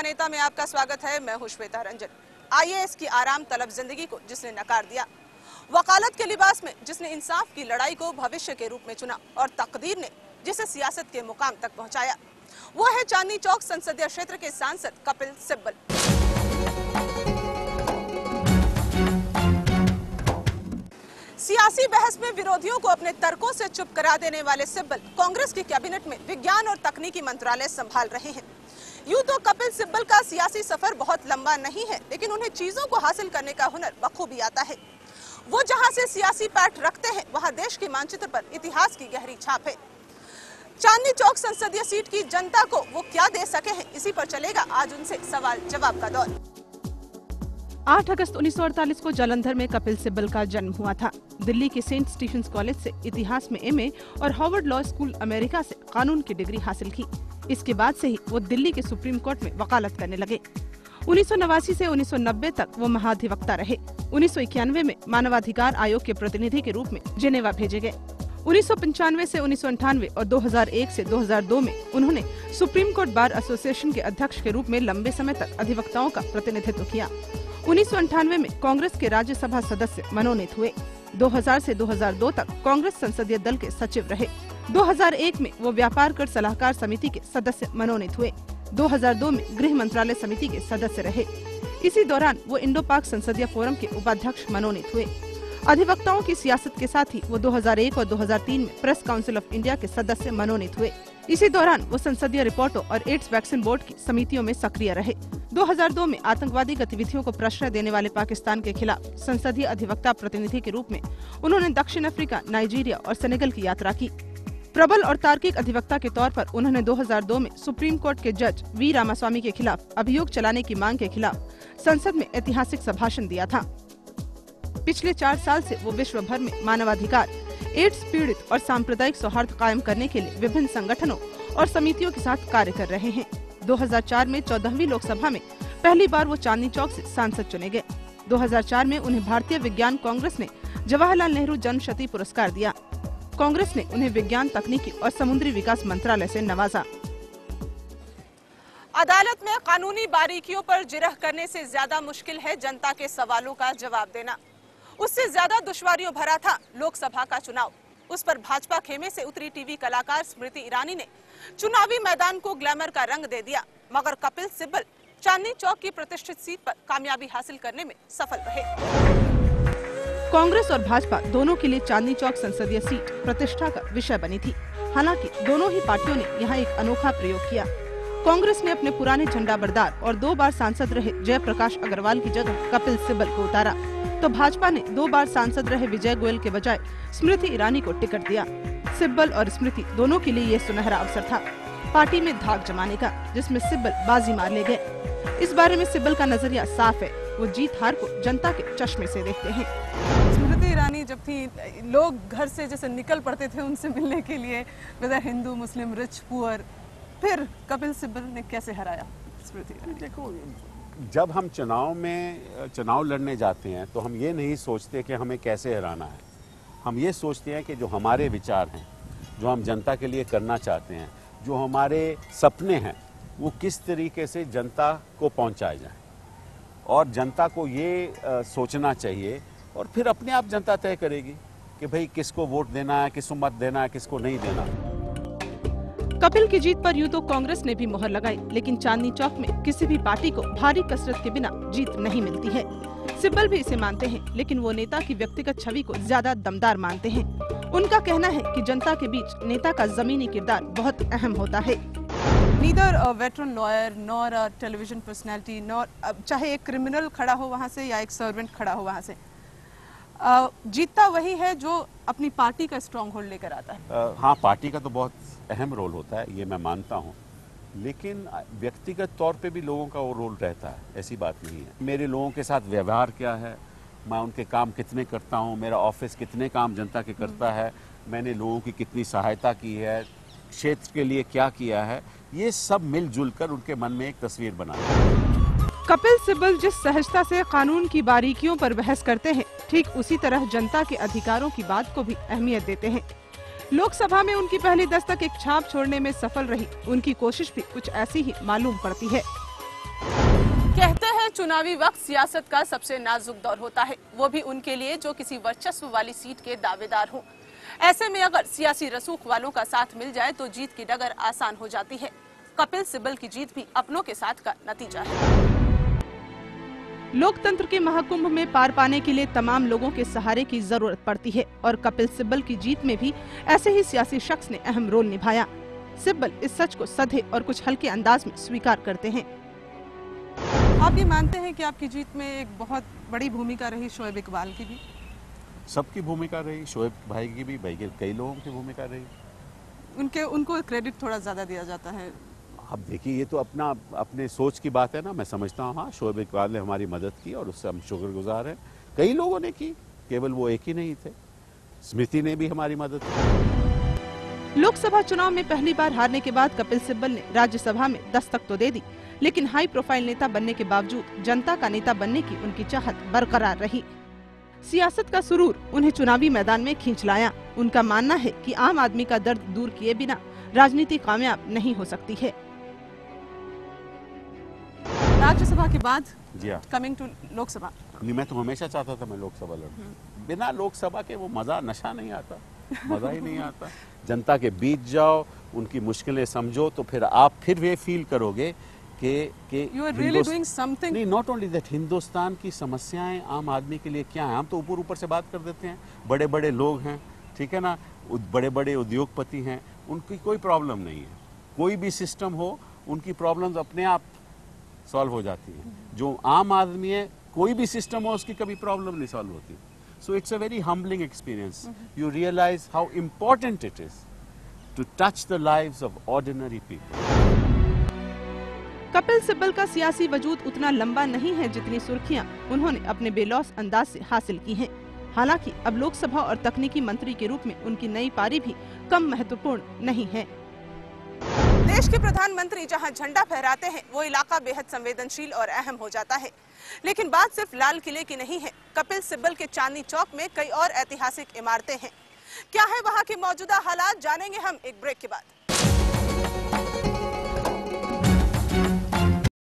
भाजपा नेता में आपका स्वागत है। मैं हूं श्वेता रंजन। आईएएस की आराम तलब जिंदगी को जिसने नकार दिया, वकालत के लिबास में जिसने इंसाफ की लड़ाई को भविष्य के रूप में चुना और तकदीर ने जिसे सियासत के मुकाम तक पहुंचाया, वो है चांदनी चौक संसदीय क्षेत्र के सांसद कपिल सिब्बल। सियासी बहस में विरोधियों को अपने तर्कों से चुप करा देने वाले सिब्बल कांग्रेस की कैबिनेट में विज्ञान और तकनीकी मंत्रालय संभाल रहे हैं। यूं तो कपिल सिब्बल का सियासी सफर बहुत लंबा नहीं है, लेकिन उन्हें चीजों को हासिल करने का हुनर बखूबी आता है। वो जहां से सियासी पैठ रखते हैं, वहां देश के मानचित्र पर इतिहास की गहरी छाप है। चांदनी चौक संसदीय सीट की जनता को वो क्या दे सके हैं, इसी पर चलेगा आज उनसे सवाल जवाब का दौर। 8 अगस्त 1948 को जालंधर में कपिल सिब्बल का जन्म हुआ था। दिल्ली के सेंट स्टीफेंस कॉलेज से इतिहास में एमए और हार्वर्ड लॉ स्कूल अमेरिका से कानून की डिग्री हासिल की। इसके बाद से ही वो दिल्ली के सुप्रीम कोर्ट में वकालत करने लगे। 1989 से 1990 तक वो महाधिवक्ता रहे। 1991 में मानवाधिकार आयोग के प्रतिनिधि के रूप में जिनेवा भेजे गए। 1995 से 1998 और 2001 से 2002 में उन्होंने सुप्रीम कोर्ट बार एसोसिएशन के अध्यक्ष के रूप में लंबे समय तक अधिवक्ताओं का प्रतिनिधित्व किया। 1998 में कांग्रेस के राज्यसभा सदस्य मनोनीत हुए। 2000 से 2002 तक कांग्रेस संसदीय दल के सचिव रहे। 2001 में वो व्यापार कर सलाहकार समिति के सदस्य मनोनीत हुए। 2002 में गृह मंत्रालय समिति के सदस्य रहे। इसी दौरान वो इंडो पाक संसदीय फोरम के उपाध्यक्ष मनोनीत हुए। अधिवक्ताओं की सियासत के साथ ही वो 2001 और 2003 में प्रेस काउंसिल ऑफ इंडिया के सदस्य मनोनीत हुए। इसी दौरान वो संसदीय रिपोर्टों और एड्स वैक्सीन बोर्ड की समितियों में सक्रिय रहे। 2002 में आतंकवादी गतिविधियों को प्रश्रय देने वाले पाकिस्तान के खिलाफ संसदीय अधिवक्ता प्रतिनिधि के रूप में उन्होंने दक्षिण अफ्रीका, नाइजीरिया और सेनेगल की यात्रा की। प्रबल और तार्किक अधिवक्ता के तौर पर उन्होंने 2002 में सुप्रीम कोर्ट के जज वी रामास्वामी के खिलाफ अभियोग चलाने की मांग के खिलाफ संसद में ऐतिहासिक संभाषण दिया था। पिछले 4 साल से वो विश्व भर में मानवाधिकार, एड्स पीड़ित और सांप्रदायिक सौहार्द कायम करने के लिए विभिन्न संगठनों और समितियों के साथ कार्य कर रहे हैं। 2004 में 14वीं लोकसभा में पहली बार वो चांदनी चौक से सांसद चुने गए। 2004 में उन्हें भारतीय विज्ञान कांग्रेस ने जवाहरलाल नेहरू जन्मशती पुरस्कार दिया। कांग्रेस ने उन्हें विज्ञान, तकनीकी और समुद्री विकास मंत्रालय से नवाजा। अदालत में कानूनी बारीकियों पर जिरह करने से ज्यादा मुश्किल है जनता के सवालों का जवाब देना। उससे ज्यादा दुश्वारियों भरा था लोकसभा का चुनाव। उस पर भाजपा खेमे से उतरी टीवी कलाकार स्मृति ईरानी ने चुनावी मैदान को ग्लैमर का रंग दे दिया, मगर कपिल सिब्बल चांदनी चौक की प्रतिष्ठित सीट पर कामयाबी हासिल करने में सफल रहे। कांग्रेस और भाजपा दोनों के लिए चांदनी चौक संसदीय सीट प्रतिष्ठा का विषय बनी थी। हालांकि दोनों ही पार्टियों ने यहाँ एक अनोखा प्रयोग किया। कांग्रेस ने अपने पुराने झंडा बरदार और 2 बार सांसद रहे जयप्रकाश अग्रवाल की जगह कपिल सिब्बल को उतारा, तो भाजपा ने 2 बार सांसद रहे विजय गोयल के बजाय स्मृति ईरानी को टिकट दिया। सिब्बल और स्मृति दोनों के लिए ये सुनहरा अवसर था पार्टी में धाक जमाने का, जिसमें सिब्बल बाजी मार ले गए। इस बारे में सिब्बल का नजरिया साफ है। वो जीत हार को जनता के चश्मे से देखते हैं। स्मृति ईरानी जब थी, लोग घर से जैसे निकल पड़ते थे उनसे मिलने के लिए, वेदर हिंदू, मुस्लिम, रिच, पुअर। फिर कपिल सिब्बल ने कैसे हराया स्मृति ईरानी? देखो, जब हम चुनाव लड़ने जाते हैं तो हम ये नहीं सोचते कि हमें कैसे हराना है। हम ये सोचते हैं कि जो हमारे विचार हैं, जो हम जनता के लिए करना चाहते हैं, जो हमारे सपने हैं, वो किस तरीके से जनता को पहुंचाए जाएं। और जनता को ये सोचना चाहिए और फिर अपने आप जनता तय करेगी कि भाई किसको वोट देना है, किसको मत देना है, किसको नहीं देना। कपिल की जीत पर यूं तो कांग्रेस ने भी मोहर लगाई, लेकिन चांदनी चौक में किसी भी पार्टी को भारी कसरत के बिना जीत नहीं मिलती है। सिब्बल भी इसे मानते हैं, लेकिन वो नेता की व्यक्तिगत छवि को ज्यादा दमदार मानते हैं। उनका कहना है कि जनता के बीच नेता का जमीनी किरदार बहुत अहम होता है। Neither a veteran lawyer nor a television personality, nor चाहे एक क्रिमिनल खड़ा हो वहाँ से या एक सर्वेंट खड़ा हो वहाँ से, जीतता वही है जो अपनी पार्टी का स्ट्रॉन्ग होल्ड लेकर आता है। हाँ, पार्टी का तो बहुत अहम रोल होता है, ये मैं मानता हूँ, लेकिन व्यक्तिगत तौर पे भी लोगों का वो रोल रहता है, ऐसी बात नहीं है। मेरे लोगों के साथ व्यवहार क्या है, मैं उनके काम कितने करता हूँ, मेरा ऑफिस कितने काम जनता के करता है, मैंने लोगों की कितनी सहायता की है, क्षेत्र के लिए क्या किया है, ये सब मिलजुल कर उनके मन में एक तस्वीर बना है। कपिल सिब्बल जिस सहजता से कानून की बारीकियों पर बहस करते हैं, ठीक उसी तरह जनता के अधिकारों की बात को भी अहमियत देते हैं। लोकसभा में उनकी पहली दस्तक एक छाप छोड़ने में सफल रही। उनकी कोशिश भी कुछ ऐसी ही मालूम पड़ती है। चुनावी वक्त सियासत का सबसे नाजुक दौर होता है, वो भी उनके लिए जो किसी वर्चस्व वाली सीट के दावेदार हों। ऐसे में अगर सियासी रसूख वालों का साथ मिल जाए तो जीत की डगर आसान हो जाती है। कपिल सिब्बल की जीत भी अपनों के साथ का नतीजा है। लोकतंत्र के महाकुंभ में पार पाने के लिए तमाम लोगों के सहारे की जरूरत पड़ती है और कपिल सिब्बल की जीत में भी ऐसे ही सियासी शख्स ने अहम रोल निभाया। सिब्बल इस सच को सधे और कुछ हल्के अंदाज में स्वीकार करते हैं। आप ये मानते हैं कि आपकी जीत में एक बहुत बड़ी भूमिका रही शोएब इकबाल की भी? सबकी भूमिका रही, शोएब भाई की भी, भाई के कई लोगों की भूमिका रही। उनको क्रेडिट थोड़ा ज्यादा दिया जाता है। अब देखिए, ये तो अपने सोच की बात है ना। मैं समझता हूँ हाँ, शोएब इकबाल ने हमारी मदद की और उससे हम शुक्रगुजार हैं। कई लोगों ने की, केवल वो एक ही नहीं थे। स्मृति ने भी हमारी मदद की। लोकसभा चुनाव में पहली बार हारने के बाद कपिल सिब्बल ने राज्यसभा में दस्तक तो दे दी, लेकिन हाई प्रोफाइल नेता बनने के बावजूद जनता का नेता बनने की उनकी चाहत बरकरार रही। सियासत का सुरूर उन्हें चुनावी मैदान में खींच लाया। उनका मानना है कि आम आदमी का दर्द दूर किए बिना राजनीति कामयाब नहीं हो सकती है। राज्यसभा के बाद जी हाँ, कमिंग टू लोकसभा, नहीं मैं तो हमेशा चाहता था मैं लोकसभा लड़ूं। बिना लोकसभा के वो मजा, नशा नहीं आता, मजा ही नहीं आता। जनता के बीच जाओ, उनकी मुश्किलें समझो, तो फिर आप फिर ये फील करोगे कि you are really doing something. नहीं, नॉट ओनली दैट, हिंदुस्तान की समस्याएं आम आदमी के लिए क्या है। हम तो ऊपर से बात कर देते हैं, बड़े बड़े लोग हैं, ठीक है ना, बड़े बड़े उद्योगपति हैं, उनकी कोई प्रॉब्लम नहीं है। कोई भी सिस्टम हो, उनकी प्रॉब्लम्स अपने आप सॉल्व हो जाती है। जो आम आदमी है, कोई भी सिस्टम हो, उसकी कभी प्रॉब्लम नहीं सॉल्व होती। So it's a very humbling experience. You realize how important it is to touch the lives of ordinary people. Kapil Sibal का सियासी वजूद उतना लंबा नहीं है जितनी सुर्खियां उन्होंने अपने बेलौस अंदाज से हासिल की हैं। हालांकि अब लोकसभा और तकनीकी मंत्री के रूप में उनकी नई पारी भी कम महत्वपूर्ण नहीं है। देश के प्रधानमंत्री जहां झंडा फहराते हैं, वो इलाका बेहद संवेदनशील और अहम हो जाता है। लेकिन बात सिर्फ लाल किले की नहीं है। कपिल सिब्बल के चांदनी चौक में कई और ऐतिहासिक इमारतें हैं। क्या है वहां के मौजूदा हालात, जानेंगे हम एक ब्रेक के बाद।